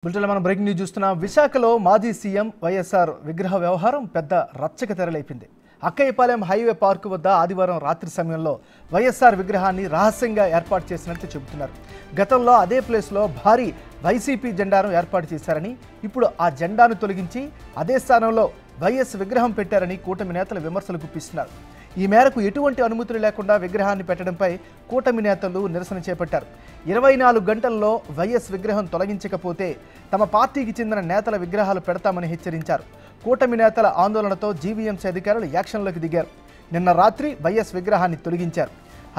బులెటిన్లో మనం breaking news చూస్తున్నాం. విశాఖలో మాజీ సీఎం వైఎస్ఆర్ విగ్రహ వ్యవహారం పెద్ద రచ్చక తెరలేపింది. అక్కయ్యపాలెం హైవే పార్కు వద్ద ఆదివారం రాత్రి సమయంలో వైఎస్ఆర్ విగ్రహాన్ని రహస్యంగా ఏర్పాటు చేసినట్లు చెబుతున్నారు. గతంలో అదే ప్లేస్లో భారీ వైసీపీ జెండాను ఏర్పాటు చేశారని, ఇప్పుడు ఆ జెండాను తొలగించి అదే స్థానంలో వైఎస్ విగ్రహం పెట్టారని కూటమి నేతలు విమర్శలు గుప్పిస్తున్నారు. ఈ మేరకు ఎటువంటి అనుమతులు లేకుండా విగ్రహాన్ని పెట్టడంపై కూటమి నేతలు నిరసన చేపట్టారు. 24 గంటల్లో వైఎస్ విగ్రహం తొలగించకపోతే తమ పార్టీకి చెందిన నేతల విగ్రహాలు పెడతామని హెచ్చరించారు. కూటమి నేతల ఆందోళనతో జీవీఎంసీ అధికారులు యాక్షన్లోకి దిగారు. నిన్న రాత్రి వైఎస్ విగ్రహాన్ని తొలగించారు.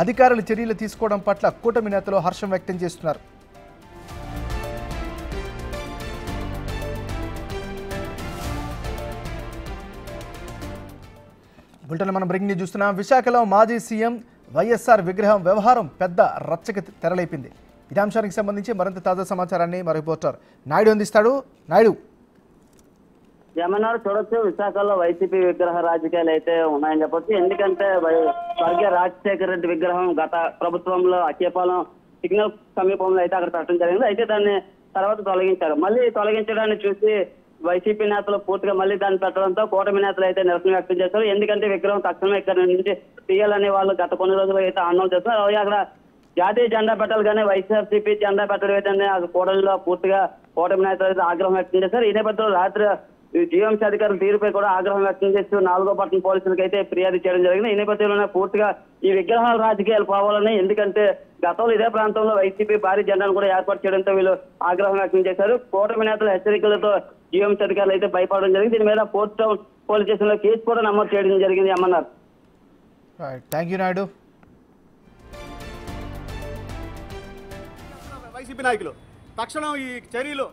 అధికారులు చర్యలు తీసుకోవడం పట్ల కూటమి నేతలు హర్షం వ్యక్తం చేస్తున్నారు. బులెటిన్లో మనం బ్రేకింగ్ న్యూస్ చూస్తున్నాం. విశాఖలో మాజీ సీఎం వైఎస్ఆర్ విగ్రహం వ్యవహారం పెద్ద రచ్చక తెరలేపింది. ఇదే అంశానికి సంబంధించి మరింత తాజా సమాచారాన్ని మా రిపోర్టర్ నాయుడు అందిస్తాడు. నాయుడు, ఏమన్నారు చూడొచ్చు, విశాఖలో వైసీపీ విగ్రహ రాజకీయాలు అయితే ఉన్నాయని చెప్పొచ్చు. ఎందుకంటే స్వర్గీయ రాజశేఖర రెడ్డి విగ్రహం గత ప్రభుత్వంలో అకేపాలెం సిగ్నల్ సమీపంలో అయితే అక్కడ పెట్టడం జరిగింది. అయితే దాన్ని తర్వాత తొలగించారు. మళ్ళీ తొలగించడాన్ని చూసి వైసీపీ నేతలు పూర్తిగా మళ్ళీ దాన్ని పెట్టడంతో కూటమి నేతలు అయితే నిరసన వ్యక్తం చేశారు. ఎందుకంటే విగ్రహం తక్షణమే ఇక్కడ నుంచి తీయాలని వాళ్ళు గత కొన్ని రోజులు అయితే ఆందోళన చేస్తున్నారు. అలాగే అక్కడ జాతీయ జెండా పెట్టాలి కానీ వైఎస్ఆర్సీపీ జెండా పెట్టడం అయితే ఆ కూటమిలో పూర్తిగా కూటమి నేతలు అయితే ఆగ్రహం వ్యక్తం చేశారు. ఈ నేపథ్యంలో రాత్రి జీవీఎంసీ అధికారుల తీరుపై కూడా ఆగ్రహం వ్యక్తం చేస్తూ 4వ పట్టణ పోలీసులకు అయితే ఫిర్యాదు చేయడం జరిగింది. ఈ నేపథ్యంలోనే పూర్తిగా ఈ విగ్రహాల రాజకీయాలు పోవాలని, ఎందుకంటే గతంలో ఇదే ప్రాంతంలో వైసీపీ భారీ జెండాను కూడా ఏర్పాటు చేయడంతో వీళ్ళు ఆగ్రహం వ్యక్తం చేశారు. కూటమి నేతల హెచ్చరికలతో జీవీఎంసీ అధికారులు అయితే భయపడడం జరిగింది. దీని మీద పోర్ట్ టౌన్ పోలీస్ స్టేషన్ లో కేసు కూడా నమోదు చేయడం జరిగింది. అమ్మన్నారు. Thank you Naidu. వైసీపీ నాయకులు తక్షణం ఈ చర్యలు